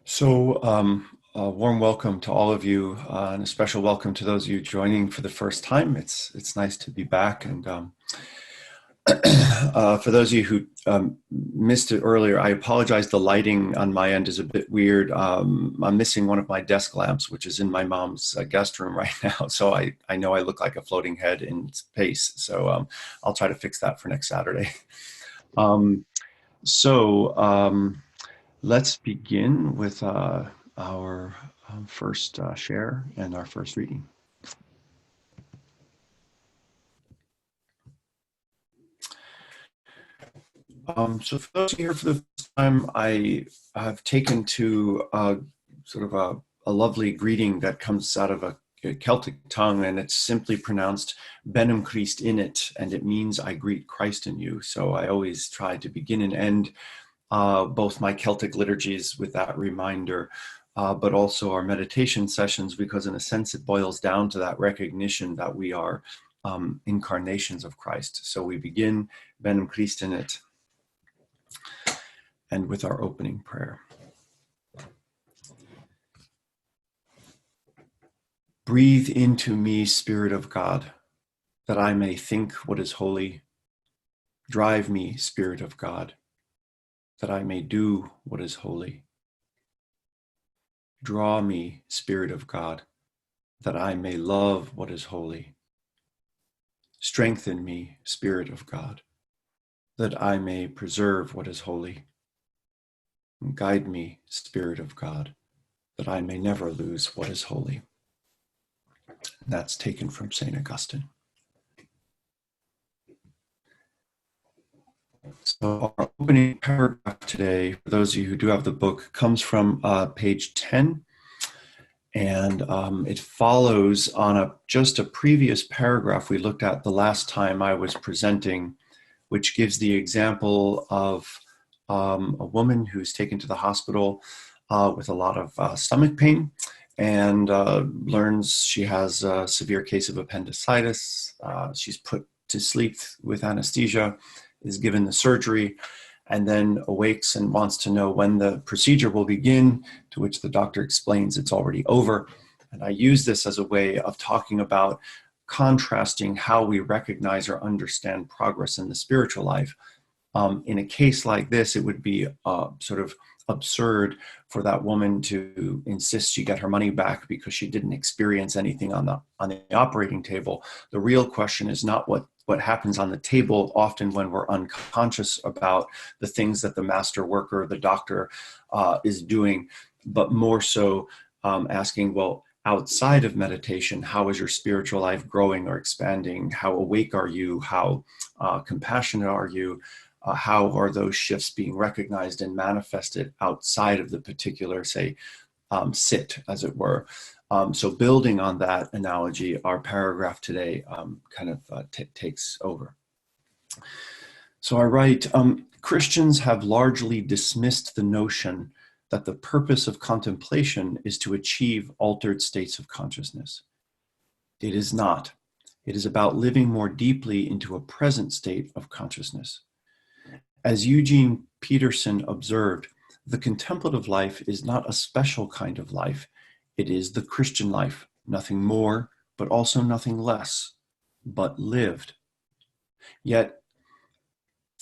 A warm welcome to all of you, and a special welcome to those of you joining for the first time. It's nice to be back, and for those of you who missed it earlier, I apologize. The lighting on my end is a bit weird. I'm missing one of my desk lamps, which is in my mom's guest room right now. So I know I look like a floating head in space. So I'll try to fix that for next Saturday. Um, so let's begin with our first share and our first reading. So for those here for the first time, I have taken to sort of a lovely greeting that comes out of a Celtic tongue, and it's simply pronounced Benum Christ in it, and it means I greet Christ in you. So I always try to begin and end both my Celtic liturgies with that reminder, but also our meditation sessions, because in a sense it boils down to that recognition that we are incarnations of Christ. So we begin Benum Christ in it, and with our opening prayer. Breathe into me, Spirit of God, that I may think what is holy. Drive me, Spirit of God, that I may do what is holy. Draw me, Spirit of God, that I may love what is holy. Strengthen me, Spirit of God, that I may preserve what is holy. And guide me, Spirit of God, that I may never lose what is holy. And that's taken from St. Augustine. So our opening paragraph today, for those of you who do have the book, comes from page 10. And it follows on just a previous paragraph we looked at the last time I was presenting, which gives the example of a woman who's taken to the hospital with a lot of stomach pain, and learns she has a severe case of appendicitis. She's put to sleep with anesthesia, is given the surgery, and then awakes and wants to know when the procedure will begin, to which the doctor explains it's already over. And I use this as a way of talking about contrasting how we recognize or understand progress in the spiritual life. In a case like this, it would be sort of absurd for that woman to insist she get her money back because she didn't experience anything on the operating table. The real question is not what happens on the table often when we're unconscious about the things that the master worker, the doctor, is doing, but more so asking, well, outside of meditation, how is your spiritual life growing or expanding? How awake are you? How compassionate are you? How are those shifts being recognized and manifested outside of the particular, say, sit, as it were? So building on that analogy, our paragraph today kind of takes over. So I write, Christians have largely dismissed the notion that the purpose of contemplation is to achieve altered states of consciousness. It is not. It is about living more deeply into a present state of consciousness. As Eugene Peterson observed, the contemplative life is not a special kind of life. It is the Christian life, nothing more, but also nothing less, but lived. Yet,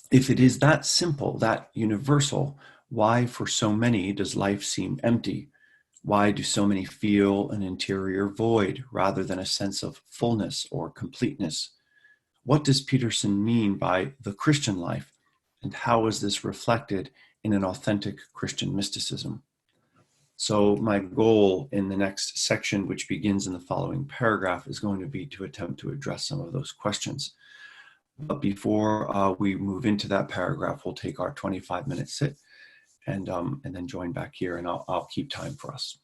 if it is that simple, that universal, why for so many does life seem empty? Why do so many feel an interior void rather than a sense of fullness or completeness? What does Peterson mean by the Christian life? And how is this reflected in an authentic Christian mysticism? So my goal in the next section, which begins in the following paragraph, is going to be to attempt to address some of those questions. But before we move into that paragraph, we'll take our 25-minute sit and then join back here, and I'll keep time for us.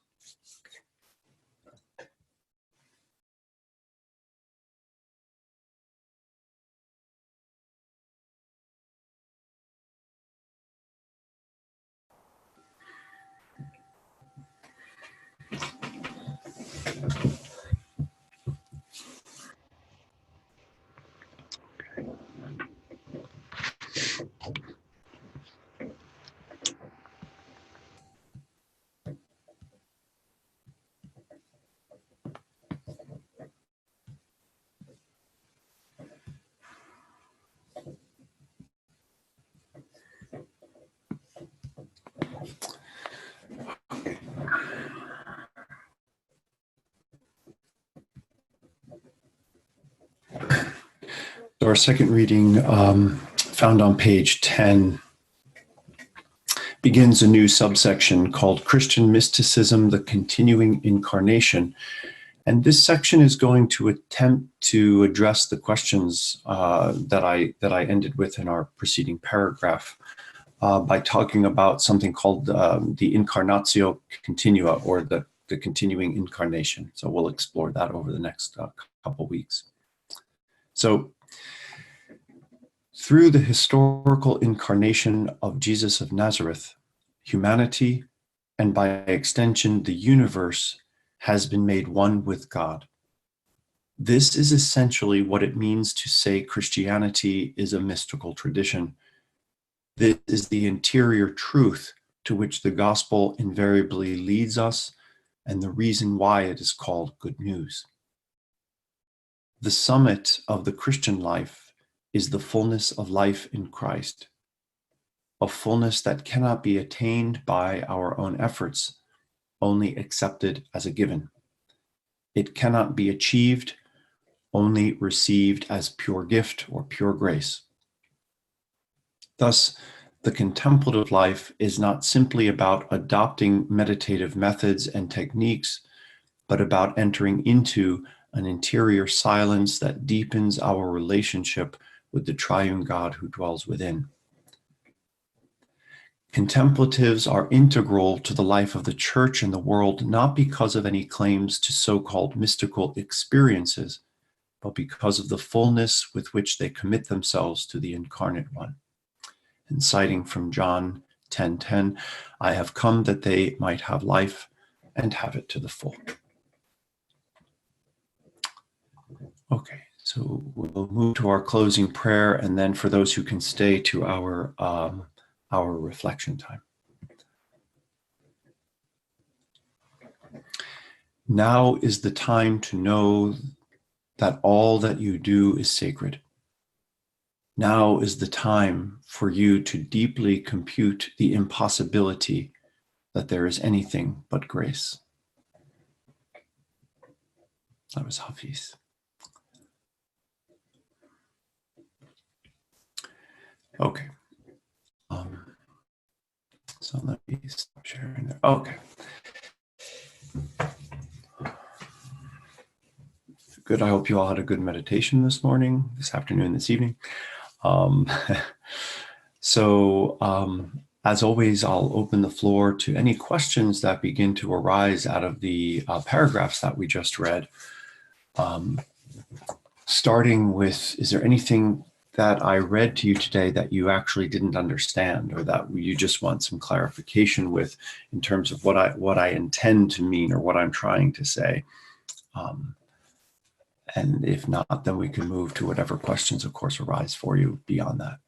Our second reading, found on page 10, begins a new subsection called Christian Mysticism, the Continuing Incarnation. And this section is going to attempt to address the questions that I ended with in our preceding paragraph by talking about something called the Incarnatio Continua, or the continuing incarnation. So we'll explore that over the next couple weeks. So, through the historical incarnation of Jesus of Nazareth, humanity, and by extension the universe, has been made one with God. This is essentially what it means to say Christianity is a mystical tradition. This is the interior truth to which the gospel invariably leads us, and the reason why it is called good news. The summit of the Christian life is the fullness of life in Christ, a fullness that cannot be attained by our own efforts, only accepted as a given. It cannot be achieved, only received as pure gift or pure grace. Thus, the contemplative life is not simply about adopting meditative methods and techniques, but about entering into an interior silence that deepens our relationship with the triune God who dwells within. Contemplatives are integral to the life of the church and the world, not because of any claims to so-called mystical experiences, but because of the fullness with which they commit themselves to the incarnate one. And citing from John 10:10, I have come that they might have life and have it to the full. Okay, so we'll move to our closing prayer, and then for those who can stay, to our reflection time. Now is the time to know that all that you do is sacred. Now is the time for you to deeply compute the impossibility that there is anything but grace. That was Hafiz. Okay. So let me stop sharing there. Okay. Good. I hope you all had a good meditation this morning, this afternoon, this evening. As always, I'll open the floor to any questions that begin to arise out of the paragraphs that we just read. Starting with, is there anything that I read to you today that you actually didn't understand, or that you just want some clarification with in terms of what I intend to mean or what I'm trying to say? And if not, then we can move to whatever questions, of course, arise for you beyond that.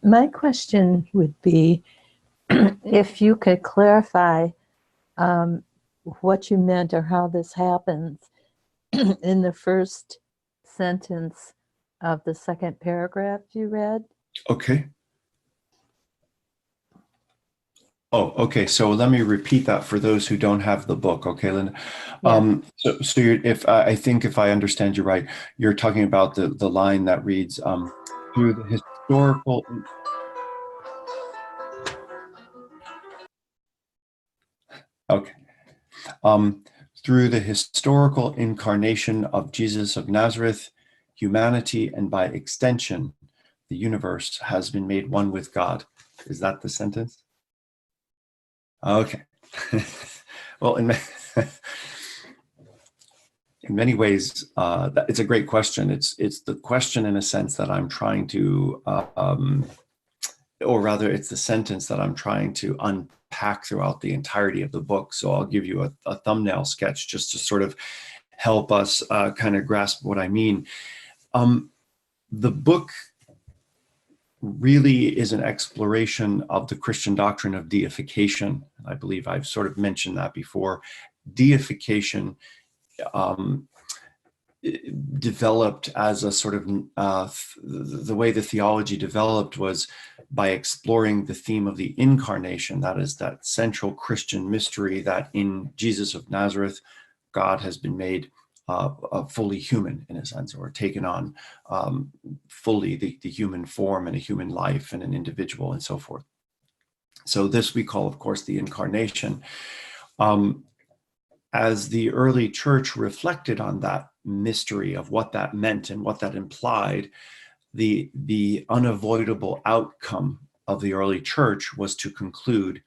My question would be if you could clarify what you meant or how this happens in the first sentence of the second paragraph you read. Okay. Oh, okay. So let me repeat that for those who don't have the book. Okay, Linda. Yeah. So if I think if I understand you right, you're talking about the line that reads through the historical. Okay. Through the historical incarnation of Jesus of Nazareth, humanity, and by extension, the universe has been made one with God. Is that the sentence? Okay. Well, in many ways, it's a great question. It's the question in a sense that I'm trying to, or rather, it's the sentence that I'm trying to unpack throughout the entirety of the book. So I'll give you a thumbnail sketch just to sort of help us kind of grasp what I mean. The book really is an exploration of the Christian doctrine of deification. I believe I've sort of mentioned that before. Deification developed as a sort of the way the theology developed was by exploring the theme of the incarnation. That is that central Christian mystery that in Jesus of Nazareth, God has been made fully human in a sense, or taken on fully the human form and a human life and an individual and so forth. So this we call, of course, the incarnation. As the early church reflected on that mystery of what that meant and what that implied, the unavoidable outcome of the early church was to conclude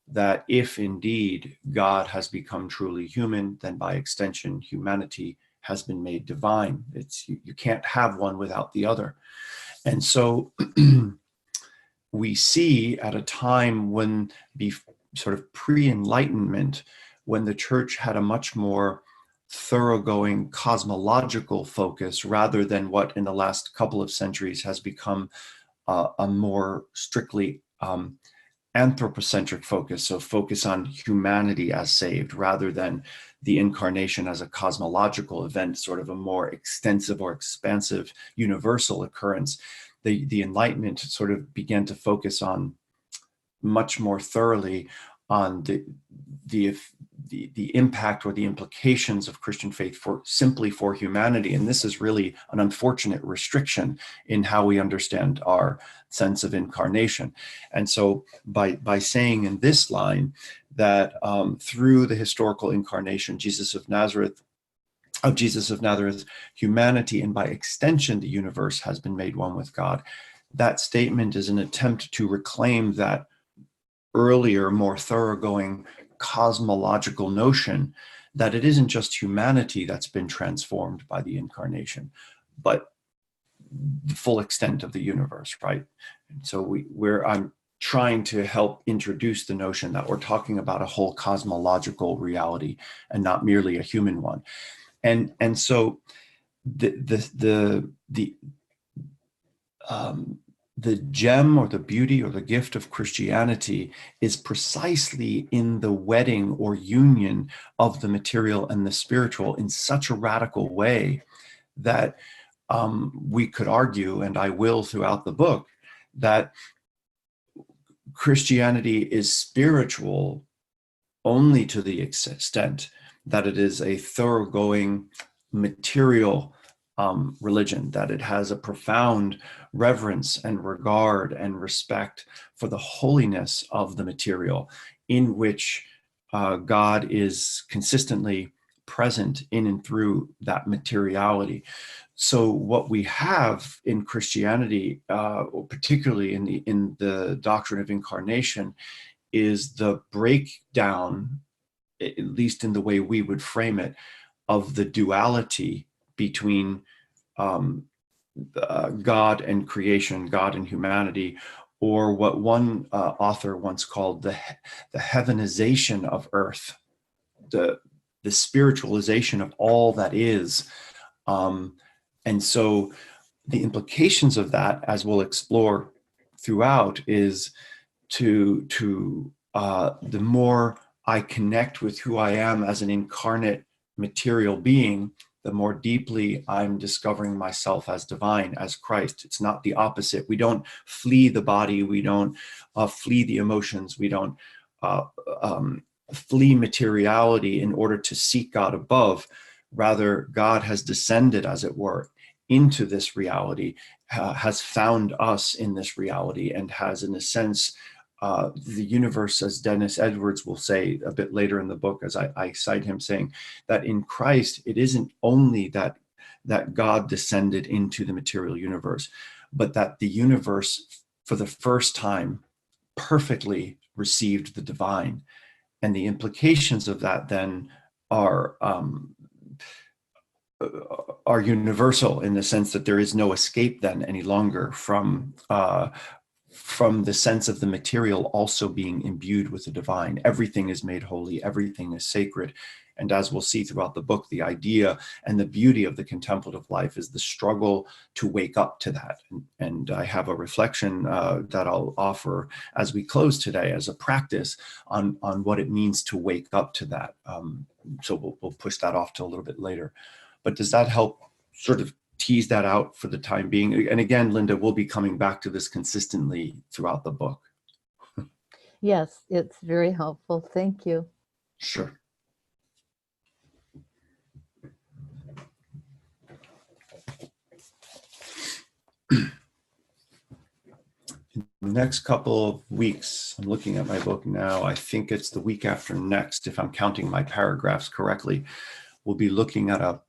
that if indeed God has become truly human, then by extension, humanity has been made divine. You can't have one without the other. And so we see at a time when sort of pre-Enlightenment, when the church had a much more thoroughgoing cosmological focus rather than what in the last couple of centuries has become a more strictly anthropocentric focus, so focus on humanity as saved rather than the incarnation as a cosmological event, sort of a more extensive or expansive universal occurrence. The Enlightenment sort of began to focus on much more thoroughly on the impact or the implications of Christian faith simply for humanity. And this is really an unfortunate restriction in how we understand our sense of incarnation. And so by saying in this line that through the historical incarnation, Jesus of Nazareth, humanity, and by extension, the universe has been made one with God. That statement is an attempt to reclaim that earlier, more thoroughgoing cosmological notion that it isn't just humanity that's been transformed by the incarnation, but the full extent of the universe, right? And so I'm trying to help introduce the notion that we're talking about a whole cosmological reality and not merely a human one. And so the gem or the beauty or the gift of Christianity is precisely in the wedding or union of the material and the spiritual in such a radical way that we could argue, and I will throughout the book, that Christianity is spiritual only to the extent that it is a thoroughgoing material religion, that it has a profound reverence and regard and respect for the holiness of the material in which God is consistently present in and through that materiality. So what we have in Christianity, particularly in the doctrine of incarnation, is the breakdown, at least in the way we would frame it, of the duality between God and creation, God and humanity, or what one author once called the heavenization of earth, the spiritualization of all that is. And so the implications of that, as we'll explore throughout, is to the more I connect with who I am as an incarnate material being, the more deeply I'm discovering myself as divine, as Christ. It's not the opposite. We don't flee the body. We don't flee the emotions. We don't flee materiality in order to seek God above. Rather, God has descended, as it were, into this reality, has found us in this reality, and has, in a sense, the universe, as Dennis Edwards will say a bit later in the book, as I cite him saying, that in Christ, it isn't only that God descended into the material universe, but that the universe, for the first time, perfectly received the divine. And the implications of that then are universal, in the sense that there is no escape then any longer from the sense of the material also being imbued with the divine. Everything is made holy, everything is sacred. And as we'll see throughout the book, the idea and the beauty of the contemplative life is the struggle to wake up to that. And I have a reflection that I'll offer as we close today as a practice on what it means to wake up to that. So we'll push that off to a little bit later. But does that help sort of tease that out for the time being? And again, Linda, we'll be coming back to this consistently throughout the book. Yes, it's very helpful. Thank you. Sure. In the next couple of weeks, I'm looking at my book now, I think it's the week after next, if I'm counting my paragraphs correctly, we'll be looking at a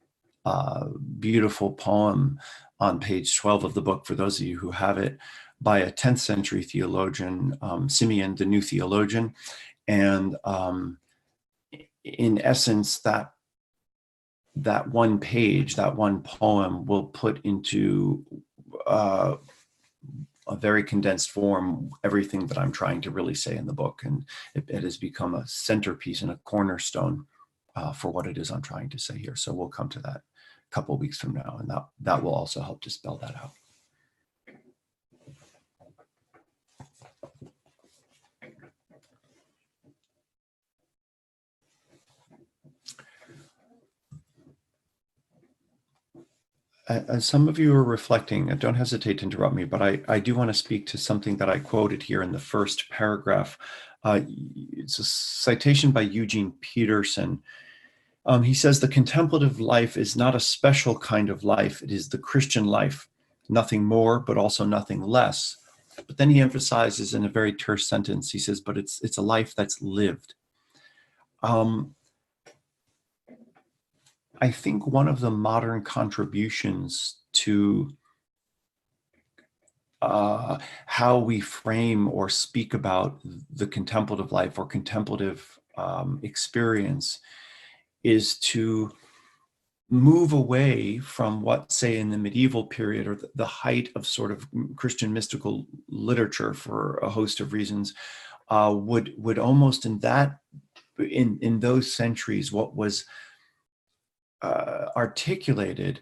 beautiful poem on page 12 of the book, for those of you who have it, by a 10th century theologian, Simeon, the New Theologian. And in essence, that one page, that one poem will put into a very condensed form everything that I'm trying to really say in the book. And it has become a centerpiece and a cornerstone for what it is I'm trying to say here. So we'll come to that a couple of weeks from now, and that will also help to spell that out. As some of you are reflecting, and don't hesitate to interrupt me, but I do want to speak to something that I quoted here in the first paragraph. It's a citation by Eugene Peterson. He says, "The contemplative life is not a special kind of life. It is the Christian life, nothing more, but also nothing less." But then he emphasizes in a very terse sentence, he says, but it's a life that's lived. I think one of the modern contributions to how we frame or speak about the contemplative life or contemplative experience is to move away from what, say, in the medieval period or the height of sort of Christian mystical literature for a host of reasons, would almost in those centuries, what was articulated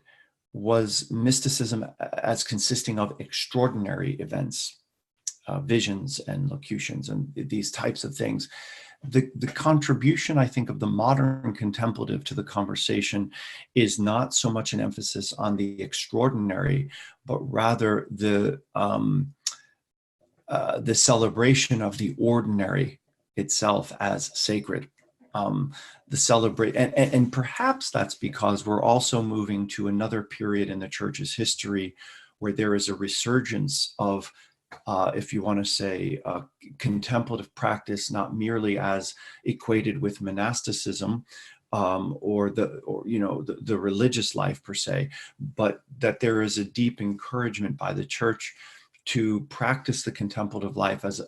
was mysticism as consisting of extraordinary events, visions and locutions and these types of things. The contribution, I think, of the modern contemplative to the conversation is not so much an emphasis on the extraordinary, but rather the celebration of the ordinary itself as sacred. And perhaps that's because we're also moving to another period in the church's history where there is a resurgence of, if you want to say, contemplative practice, not merely as equated with monasticism or the religious life per se, but that there is a deep encouragement by the church to practice the contemplative life as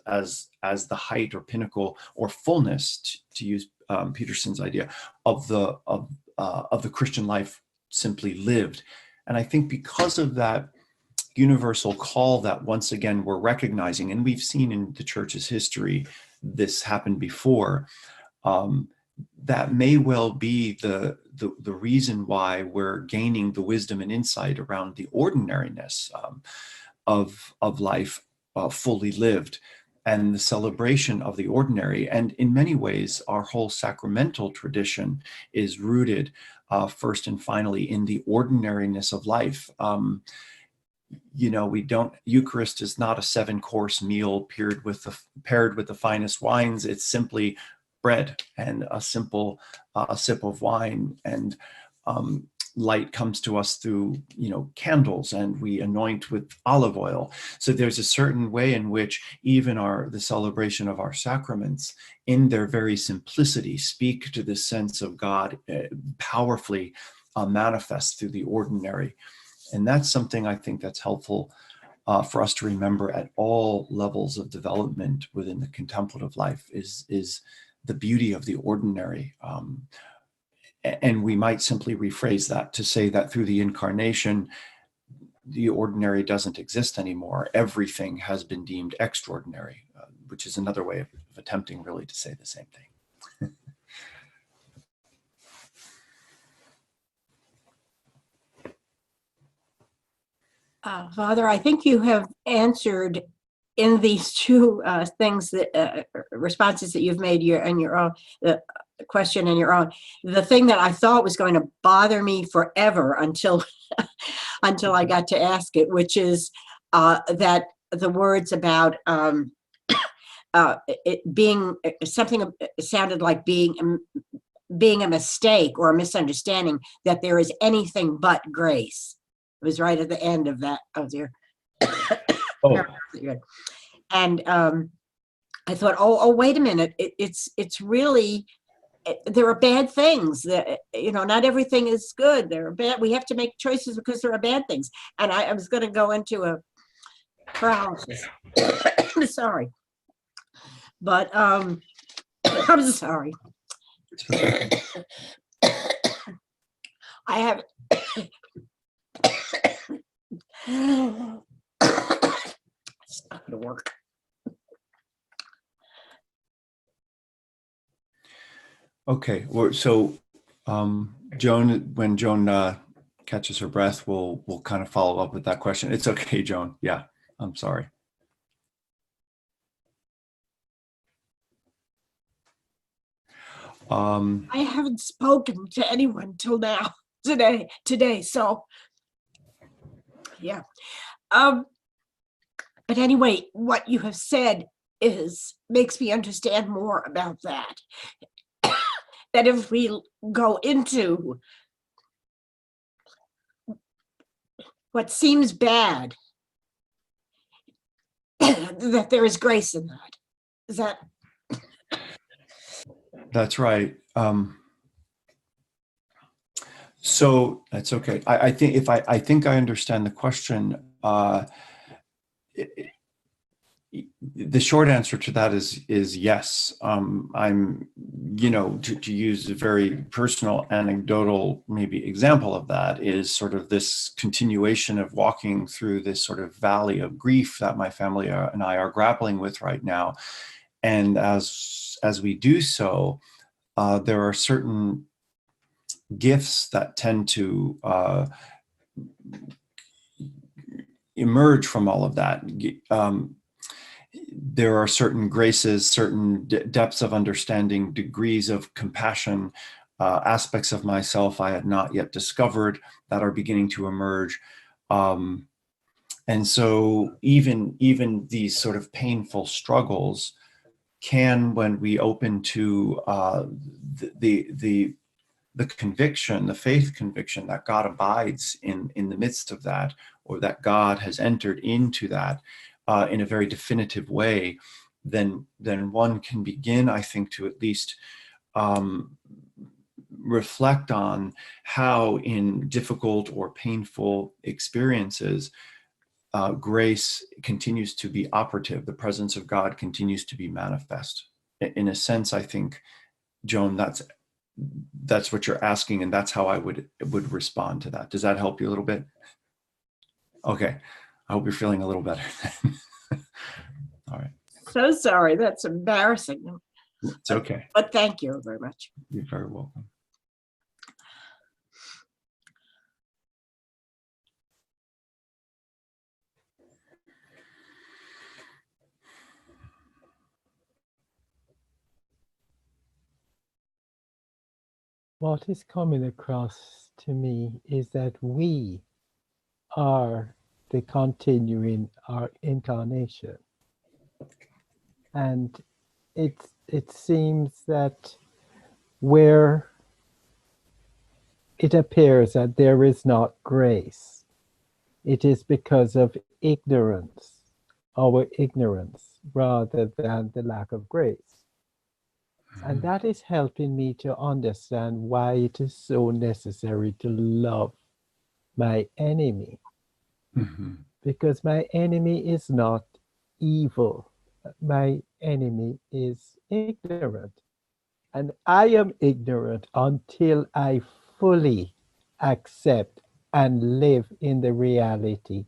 the height or pinnacle or fullness, to use Peterson's idea of the Christian life simply lived. And I think because of that universal call that once again we're recognizing, and we've seen in the church's history this happened before, that may well be the reason why we're gaining the wisdom and insight around the ordinariness of life fully lived, and the celebration of the ordinary. And in many ways, our whole sacramental tradition is rooted first and finally in the ordinariness of life. Eucharist is not a 7-course meal paired with the finest wines. It's simply bread and a simple sip of wine, and light comes to us through candles, and we anoint with olive oil. So there's a certain way in which even the celebration of our sacraments, in their very simplicity, speak to the sense of God powerfully manifest through the ordinary. And that's something I think that's helpful for us to remember at all levels of development within the contemplative life is the beauty of the ordinary. And we might simply rephrase that to say that through the incarnation, the ordinary doesn't exist anymore. Everything has been deemed extraordinary, which is another way of attempting really to say the same thing. Father, I think you have answered in these two things that responses that you've made in your own question in your own. The thing that I thought was going to bother me forever until until I got to ask it, which is that the words about it being something sounded like being a mistake or a misunderstanding, that there is anything but grace. It was right at the end of that. Oh dear. Oh, And I thought, oh, wait a minute. It's really, there are bad things that, not everything is good. There are bad, we have to make choices because there are bad things. And I was going to go into a paralysis. Sorry. But I'm sorry. I have it's not gonna work. okay. Well, so Joan, when Joan catches her breath, we'll kind of follow up with that question. It's okay, Joan. Yeah, I'm sorry. I haven't spoken to anyone till now today. So yeah. But anyway, what you have said makes me understand more about that. That if we go into what seems bad, that there is grace in that. Is that? That's right. So that's okay. I think I think I understand the question. The short answer to that is yes. I'm, to use a very personal anecdotal maybe example of that is sort of this continuation of walking through this sort of valley of grief that my family and I are grappling with right now. And as we do so, there are certain gifts that tend to emerge from all of that. There are certain graces, certain depths of understanding, degrees of compassion, aspects of myself I had not yet discovered that are beginning to emerge. And so even these sort of painful struggles can, when we open to the conviction, the faith conviction that God abides in the midst of that, or that God has entered into that in a very definitive way, then one can begin, I think, to at least reflect on how in difficult or painful experiences, grace continues to be operative. The presence of God continues to be manifest. In a sense, I think, Joan, that's what you're asking, and that's how I would respond to that. Does that help you a little bit? Okay, I hope you're feeling a little better. All right. So sorry, that's embarrassing. It's okay. But thank you very much. You're very welcome. What is coming across to me is that we are the continuing our incarnation. And it seems that where it appears that there is not grace, it is because of ignorance, our ignorance, rather than the lack of grace. And that is helping me to understand why it is so necessary to love my enemy. Mm-hmm. Because my enemy is not evil. My enemy is ignorant. And I am ignorant until I fully accept and live in the reality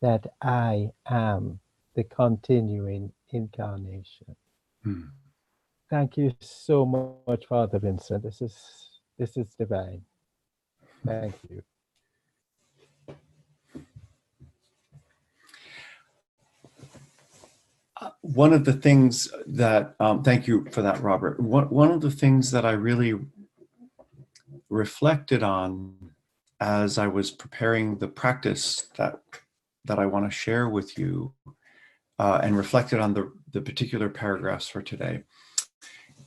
that I am the continuing incarnation. Mm. Thank you so much, Father Vincent. This is divine. Thank you. one of the things that, thank you for that, Robert. One of the things that I really reflected on as I was preparing the practice that I want to share with you, and reflected on the particular paragraphs for today,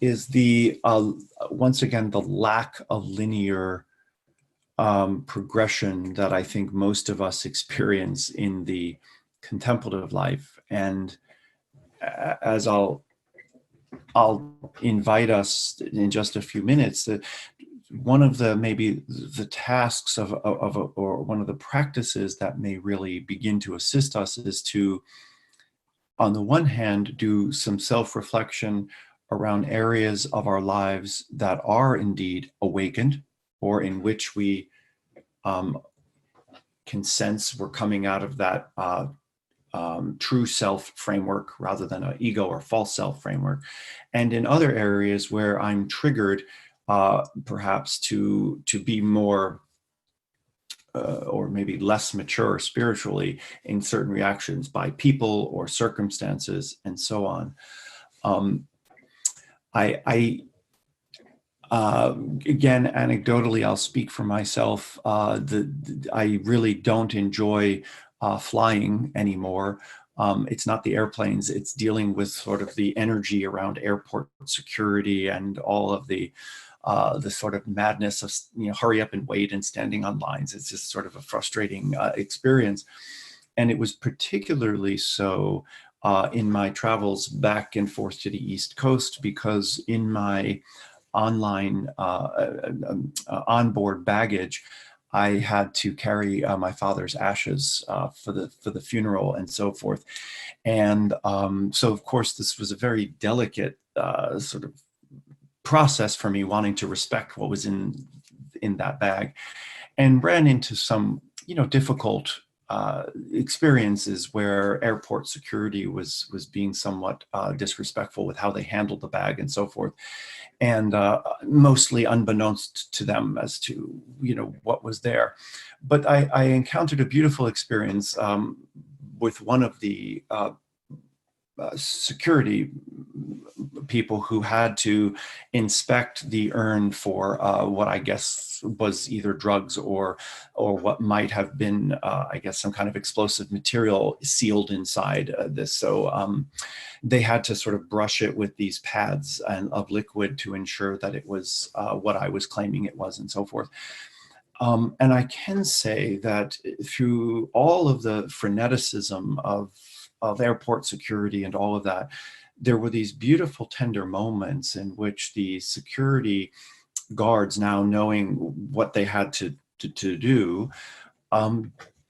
is the once again the lack of linear progression that I think most of us experience in the contemplative life. And as I'll invite us in just a few minutes, that one of the maybe the tasks or one of the practices that may really begin to assist us is to, on the one hand, do some self-reflection around areas of our lives that are indeed awakened, or in which we can sense we're coming out of that true self framework rather than an ego or false self framework. And in other areas where I'm triggered perhaps to be more or maybe less mature spiritually in certain reactions by people or circumstances and so on. Again, anecdotally, I'll speak for myself. I really don't enjoy flying anymore. It's not the airplanes, it's dealing with sort of the energy around airport security and all of the sort of madness of, hurry up and wait and standing on lines. It's just sort of a frustrating experience. And it was particularly so in my travels back and forth to the East Coast, because in my online onboard baggage, I had to carry my father's ashes for the funeral and so forth. And so, of course, this was a very delicate sort of process for me, wanting to respect what was in that bag, and ran into some, difficult experiences where airport security was being somewhat disrespectful with how they handled the bag and so forth. And mostly unbeknownst to them as to, what was there. But I encountered a beautiful experience with one of the security people who had to inspect the urn for what I guess was either drugs or what might have been, I guess, some kind of explosive material sealed inside this. So they had to sort of brush it with these pads of liquid to ensure that it was what I was claiming it was and so forth. And I can say that through all of the freneticism of airport security and all of that, there were these beautiful, tender moments in which the security guards, now knowing what they had to do,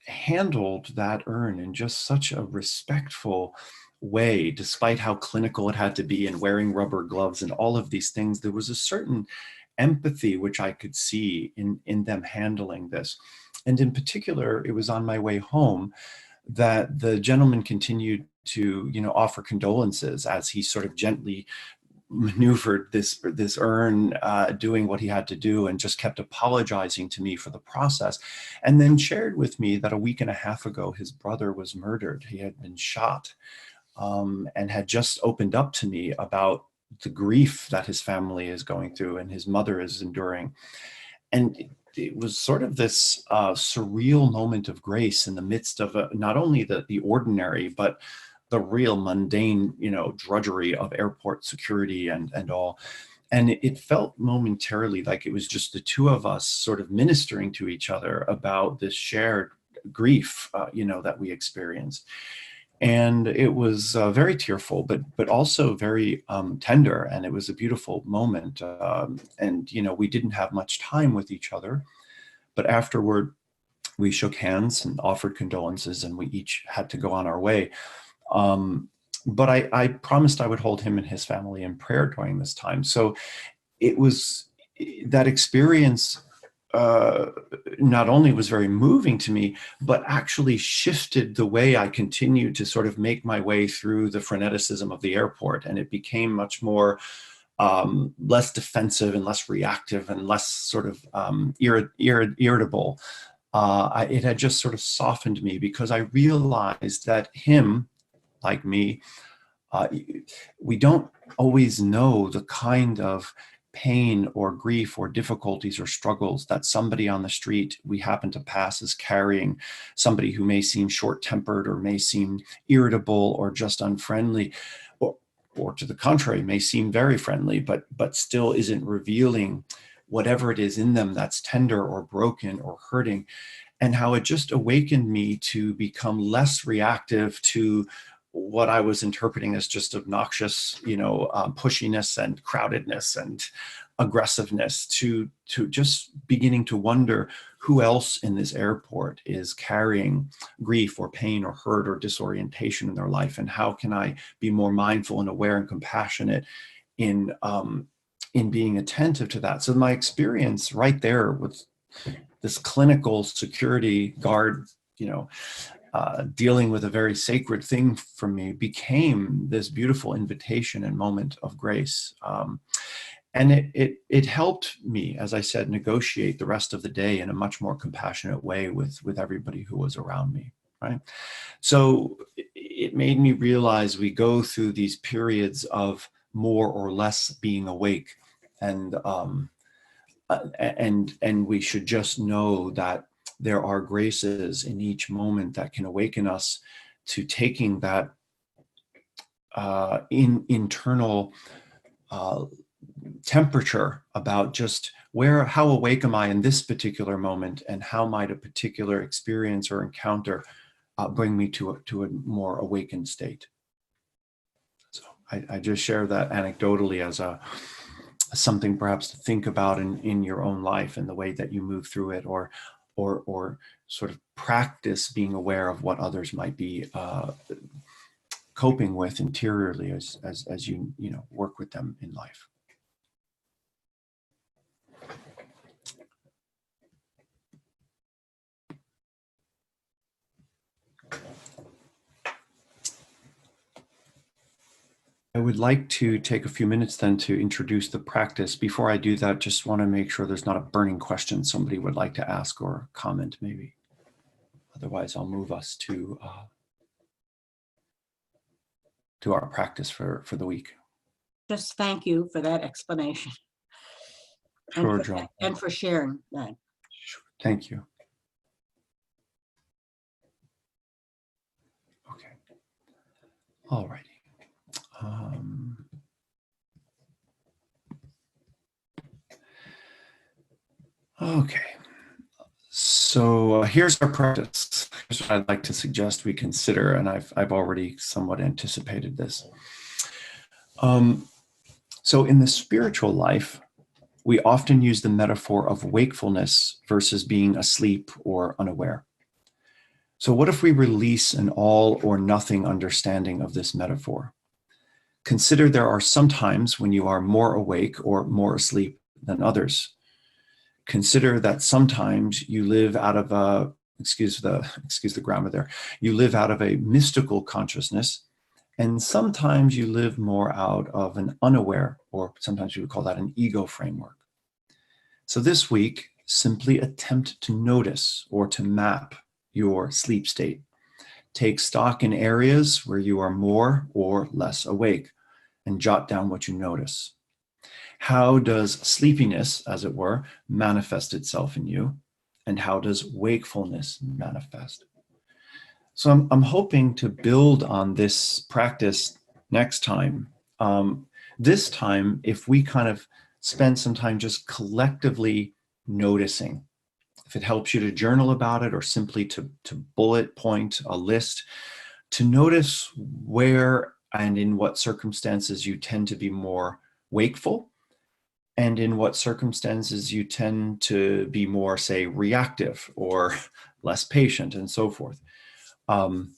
handled that urn in just such a respectful way, despite how clinical it had to be and wearing rubber gloves and all of these things. There was a certain empathy which I could see in them handling this. And in particular, it was on my way home that the gentleman continued to, offer condolences as he sort of gently maneuvered this urn, doing what he had to do, and just kept apologizing to me for the process. And then shared with me that a week and a half ago, his brother was murdered. He had been shot, and had just opened up to me about the grief that his family is going through and his mother is enduring. And it was sort of this surreal moment of grace in the midst of not only the ordinary, but the real mundane, drudgery of airport security and all. And it felt momentarily like it was just the two of us sort of ministering to each other about this shared grief, that we experienced. And it was very tearful, but also very tender. And it was a beautiful moment. And, we didn't have much time with each other. But afterward, we shook hands and offered condolences, and we each had to go on our way. But I promised I would hold him and his family in prayer during this time. So it was that experience not only was very moving to me, but actually shifted the way I continued to sort of make my way through the freneticism of the airport. And it became much more less defensive and less reactive and less sort of irritable. It had just sort of softened me, because I realized that him, like me, We don't always know the kind of pain or grief or difficulties or struggles that somebody on the street we happen to pass is carrying, somebody who may seem short-tempered or may seem irritable or just unfriendly, or to the contrary, may seem very friendly, but still isn't revealing whatever it is in them that's tender or broken or hurting, and how it just awakened me to become less reactive to what I was interpreting as just obnoxious, pushiness and crowdedness and aggressiveness, to just beginning to wonder who else in this airport is carrying grief or pain or hurt or disorientation in their life, and how can I be more mindful and aware and compassionate in being attentive to that. So my experience right there with this clinical security guard, dealing with a very sacred thing for me, became this beautiful invitation and moment of grace. And it helped me, as I said, negotiate the rest of the day in a much more compassionate way with everybody who was around me, right? So it made me realize we go through these periods of more or less being awake, and we should just know that there are graces in each moment that can awaken us to taking that internal temperature about just how awake am I in this particular moment, and how might a particular experience or encounter bring me to a more awakened state. So I just share that anecdotally as something perhaps to think about in your own life and the way that you move through it, or sort of practice being aware of what others might be coping with interiorly as you work with them in life. I would like to take a few minutes then to introduce the practice. Before I do that, just want to make sure there's not a burning question somebody would like to ask or comment maybe. Otherwise, I'll move us to our practice for the week. Just thank you for that explanation. Sure, John. And for sharing that. Sure. Thank you. Okay. All righty. Okay. So here's our practice. Here's what I'd like to suggest we consider, and I've already somewhat anticipated this. So in the spiritual life, we often use the metaphor of wakefulness versus being asleep or unaware. So what if we release an all or nothing understanding of this metaphor? Consider there are some times when you are more awake or more asleep than others. Consider that sometimes you live out of a, excuse the grammar there, you live out of a mystical consciousness, and sometimes you live more out of an unaware, or sometimes we would call that an ego framework. So this week, simply attempt to notice or to map your sleep state. Take stock in areas where you are more or less awake, and jot down what you notice. How does sleepiness, as it were, manifest itself in you? And how does wakefulness manifest? So I'm hoping to build on this practice next time. This time, if we kind of spend some time just collectively noticing, if it helps you to journal about it or simply to bullet point a list, to notice where and in what circumstances you tend to be more wakeful, and in what circumstances you tend to be more, say, reactive or less patient, and so forth. And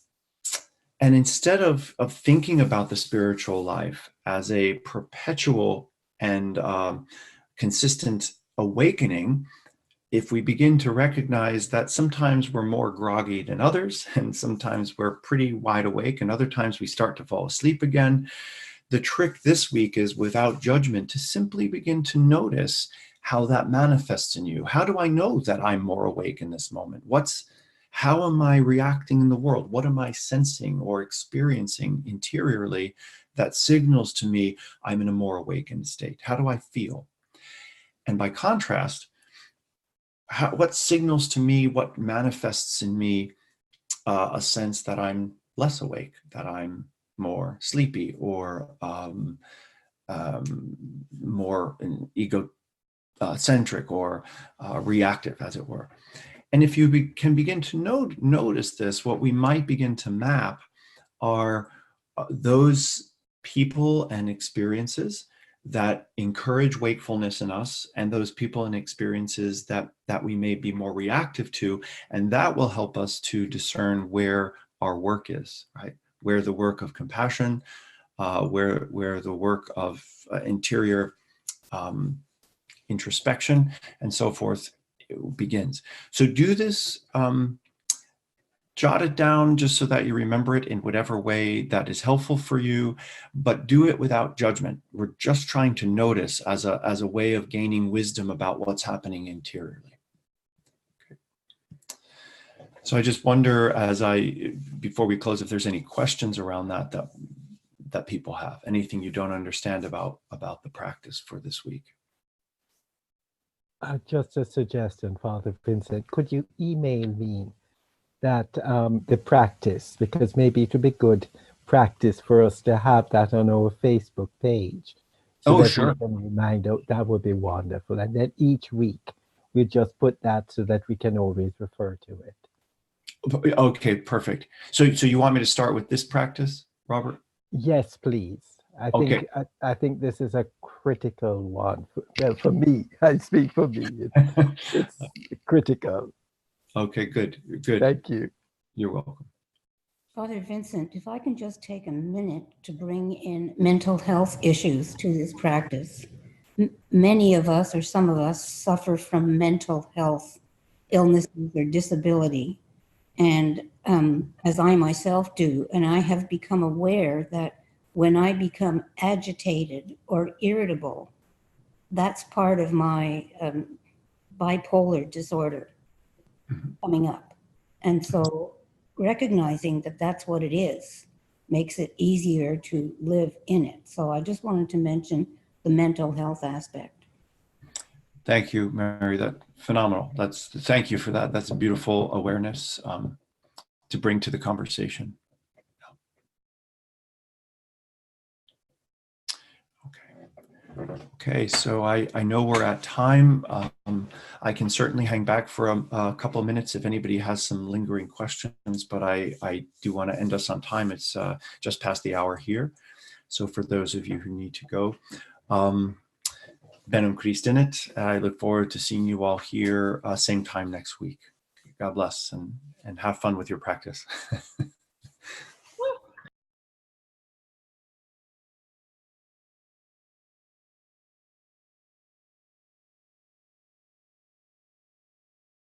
instead of thinking about the spiritual life as a perpetual and consistent awakening, if we begin to recognize that sometimes we're more groggy than others, and sometimes we're pretty wide awake, and other times we start to fall asleep again, the trick this week is, without judgment, to simply begin to notice how that manifests in you. How do I know that I'm more awake in this moment? How am I reacting in the world? What am I sensing or experiencing interiorly that signals to me I'm in a more awakened state? How do I feel? And by contrast, what signals to me, what manifests in me a sense that I'm less awake, that I'm more sleepy, or more egocentric, or reactive, as it were. And if you can begin to notice this, what we might begin to map are those people and experiences that encourage wakefulness in us, and those people and experiences that we may be more reactive to, and that will help us to discern where our work is, right? Where the work of compassion, where the work of interior introspection and so forth begins. So do this, jot it down just so that you remember it in whatever way that is helpful for you, but do it without judgment. We're just trying to notice as a way of gaining wisdom about what's happening interiorly. Okay. So I just wonder, before we close, if there's any questions around that people have, anything you don't understand about the practice for this week. Just a suggestion, Father Vincent. Could you email me that the practice, because maybe it would be good practice for us to have that on our Facebook page. So that Sure. we can remind out. That would be wonderful. And then each week we just put that so that we can always refer to it. Okay, perfect. So you want me to start with this practice, Robert? Yes, please. I think this is a critical one. For me, I speak for me. It's critical. Okay, good. Thank you. You're welcome. Father Vincent, if I can just take a minute to bring in mental health issues to this practice. Many of us, or some of us, suffer from mental health illnesses or disability. And as I myself do, and I have become aware that when I become agitated or irritable, that's part of my bipolar disorder coming up. And so recognizing that that's what it is makes it easier to live in it. So I just wanted to mention the mental health aspect. Thank you, Mary. That's phenomenal. Thank you for that. That's a beautiful awareness to bring to the conversation. Okay, so I know we're at time. I can certainly hang back for a couple of minutes if anybody has some lingering questions, but I do want to end us on time. It's just past the hour here. So for those of you who need to go, Benum Christinit, I look forward to seeing you all here same time next week. God bless and have fun with your practice.